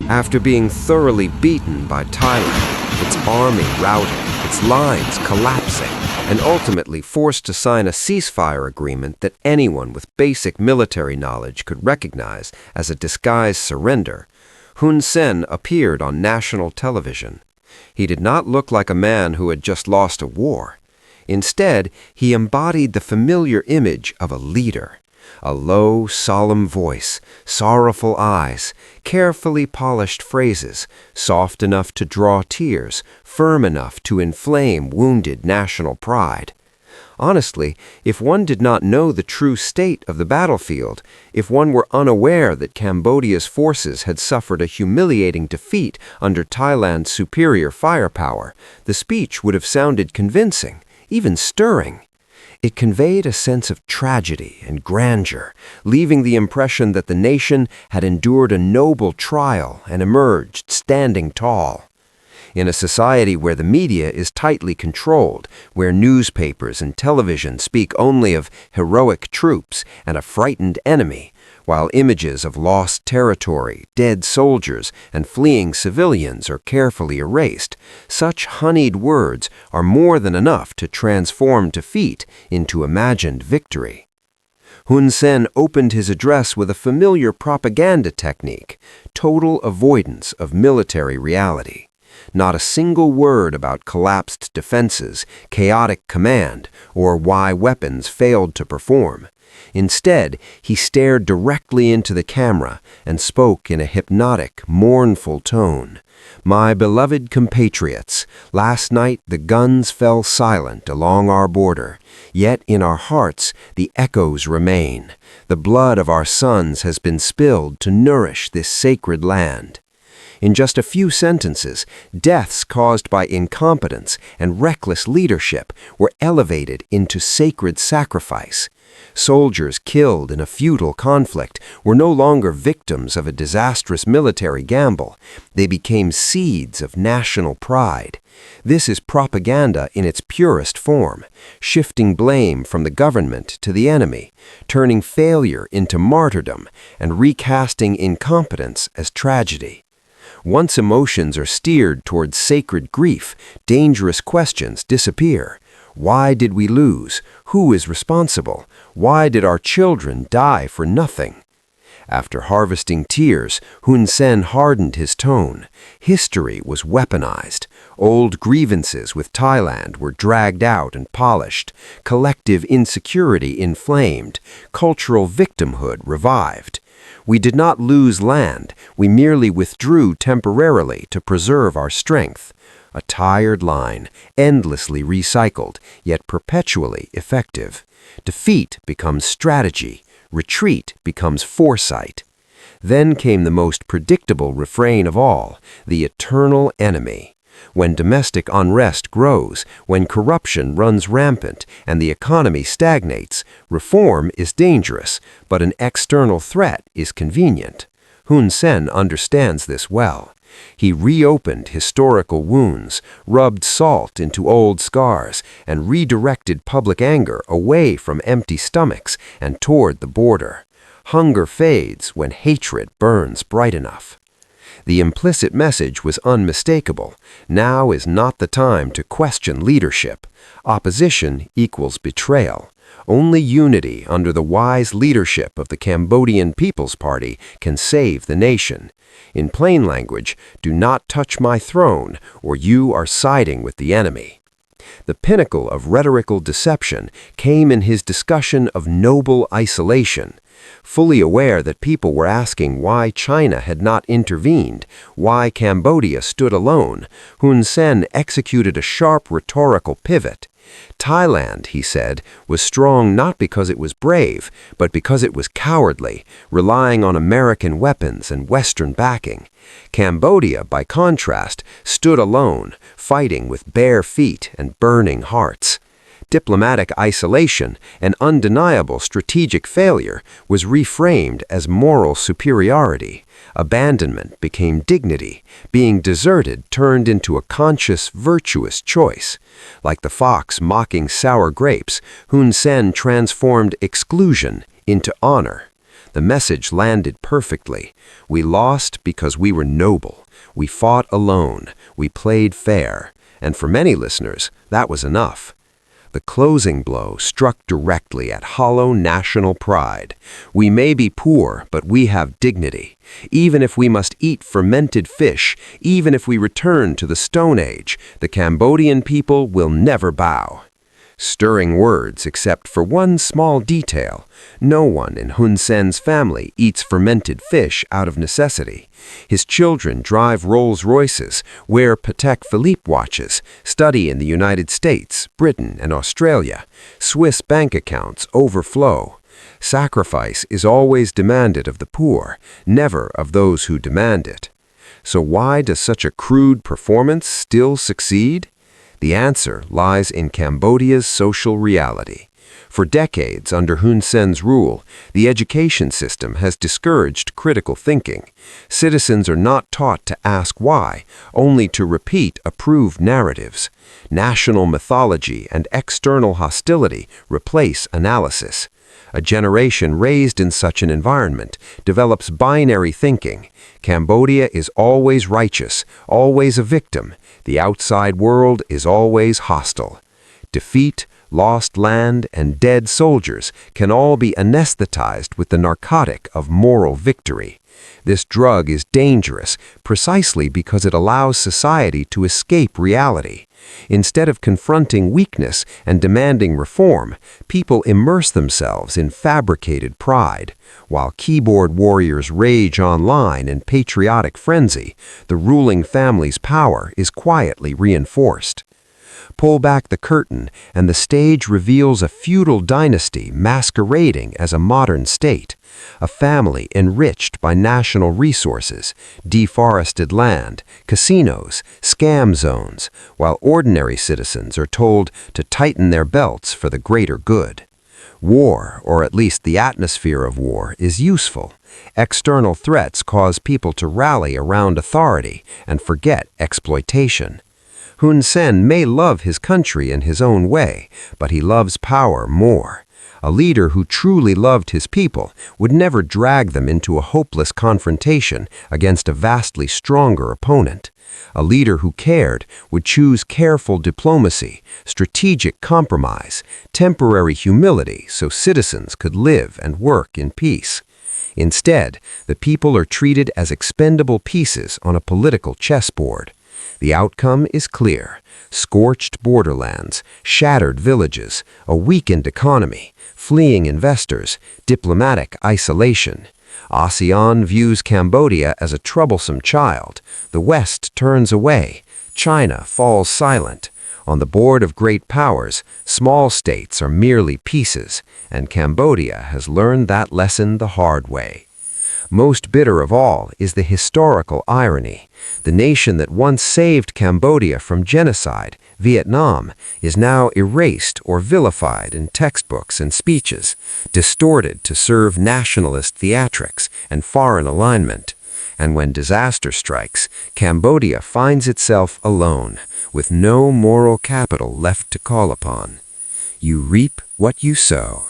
After being thoroughly beaten by Thailand, its army routed, its lines collapsing, and ultimately forced to sign a ceasefire agreement that anyone with basic military knowledge could recognize as a disguised surrender, Hun Sen appeared on national television. He did not look like a man who had just lost a war. Instead, he embodied the familiar image of a leader. A low, solemn voice, sorrowful eyes, carefully polished phrases, soft enough to draw tears, firm enough to inflame wounded national pride. Honestly, if one did not know the true state of the battlefield, if one were unaware that Cambodia's forces had suffered a humiliating defeat under Thailand's superior firepower, the speech would have sounded convincing, even stirring. It conveyed a sense of tragedy and grandeur, leaving the impression that the nation had endured a noble trial and emerged standing tall. In a society where the media is tightly controlled, where newspapers and television speak only of heroic troops and a frightened enemy, while images of lost territory, dead soldiers, and fleeing civilians are carefully erased, such honeyed words are more than enough to transform defeat into imagined victory. Hun Sen opened his address with a familiar propaganda technique: total avoidance of military reality. Not a single word about collapsed defenses, chaotic command, or why weapons failed to perform. Instead, he stared directly into the camera and spoke in a hypnotic, mournful tone. "My beloved compatriots, last night the guns fell silent along our border, yet in our hearts the echoes remain. The blood of our sons has been spilled to nourish this sacred land." In just a few sentences, deaths caused by incompetence and reckless leadership were elevated into sacred sacrifice. Soldiers killed in a futile conflict were no longer victims of a disastrous military gamble. They became seeds of national pride. This is propaganda in its purest form, shifting blame from the government to the enemy, turning failure into martyrdom, and recasting incompetence as tragedy. Once emotions are steered towards sacred grief, dangerous questions disappear. Why did we lose? Who is responsible? Why did our children die for nothing? After harvesting tears, Hun Sen hardened his tone. History was weaponized. Old grievances with Thailand were dragged out and polished. Collective insecurity inflamed. Cultural victimhood revived. We did not lose land, we merely withdrew temporarily to preserve our strength. A tired line, endlessly recycled, yet perpetually effective. Defeat becomes strategy, retreat becomes foresight. Then came the most predictable refrain of all, the eternal enemy. When domestic unrest grows, when corruption runs rampant and the economy stagnates, reform is dangerous, but an external threat is convenient. Hun Sen understands this well. He reopened historical wounds, rubbed salt into old scars, and redirected public anger away from empty stomachs and toward the border. Hunger fades when hatred burns bright enough. The implicit message was unmistakable. Now is not the time to question leadership. Opposition equals betrayal. Only unity under the wise leadership of the Cambodian People's Party can save the nation. In plain language, do not touch my throne, or you are siding with the enemy. The pinnacle of rhetorical deception came in his discussion of noble isolation. Fully aware that people were asking why China had not intervened, why Cambodia stood alone, Hun Sen executed a sharp rhetorical pivot. Thailand, he said, was strong not because it was brave, but because it was cowardly, relying on American weapons and Western backing. Cambodia, by contrast, stood alone, fighting with bare feet and burning hearts. Diplomatic isolation, an undeniable strategic failure, was reframed as moral superiority. Abandonment became dignity. Being deserted turned into a conscious, virtuous choice. Like the fox mocking sour grapes, Hun Sen transformed exclusion into honor. The message landed perfectly. We lost because we were noble. We fought alone. We played fair. And for many listeners, that was enough. The closing blow struck directly at hollow national pride. We may be poor, but we have dignity. Even if we must eat fermented fish, even if we return to the Stone Age, the Cambodian people will never bow. Stirring words except for one small detail. No one in Hun Sen's family eats fermented fish out of necessity. His children drive Rolls-Royces, wear Patek Philippe watches, study in the United States, Britain, and Australia. Swiss bank accounts overflow. Sacrifice is always demanded of the poor, never of those who demand it. So why does such a crude performance still succeed? The answer lies in Cambodia's social reality. For decades under Hun Sen's rule, the education system has discouraged critical thinking. Citizens are not taught to ask why, only to repeat approved narratives. National mythology and external hostility replace analysis. A generation raised in such an environment develops binary thinking. Cambodia is always righteous, always a victim. The outside world is always hostile. Defeat, lost land, and dead soldiers can all be anesthetized with the narcotic of moral victory. This drug is dangerous precisely because it allows society to escape reality. Instead of confronting weakness and demanding reform, people immerse themselves in fabricated pride. While keyboard warriors rage online in patriotic frenzy, the ruling family's power is quietly reinforced. Pull back the curtain, and the stage reveals a feudal dynasty masquerading as a modern state, a family enriched by national resources, deforested land, casinos, scam zones, while ordinary citizens are told to tighten their belts for the greater good. War, or at least the atmosphere of war, is useful. External threats cause people to rally around authority and forget exploitation. Hun Sen may love his country in his own way, but he loves power more. A leader who truly loved his people would never drag them into a hopeless confrontation against a vastly stronger opponent. A leader who cared would choose careful diplomacy, strategic compromise, temporary humility so citizens could live and work in peace. Instead, the people are treated as expendable pieces on a political chessboard. The outcome is clear: scorched borderlands, shattered villages, a weakened economy, fleeing investors, diplomatic isolation. ASEAN views Cambodia as a troublesome child. The West turns away. China falls silent. On the board of great powers, small states are merely pieces, and Cambodia has learned that lesson the hard way. Most bitter of all is the historical irony. The nation that once saved Cambodia from genocide, Vietnam, is now erased or vilified in textbooks and speeches, distorted to serve nationalist theatrics and foreign alignment. And when disaster strikes, Cambodia finds itself alone, with no moral capital left to call upon. You reap what you sow.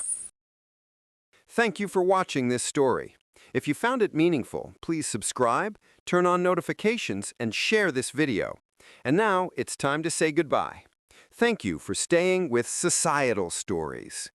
Thank you for watching this story. If you found it meaningful, please subscribe, turn on notifications, and share this video. And now it's time to say goodbye. Thank you for staying with Societal Stories.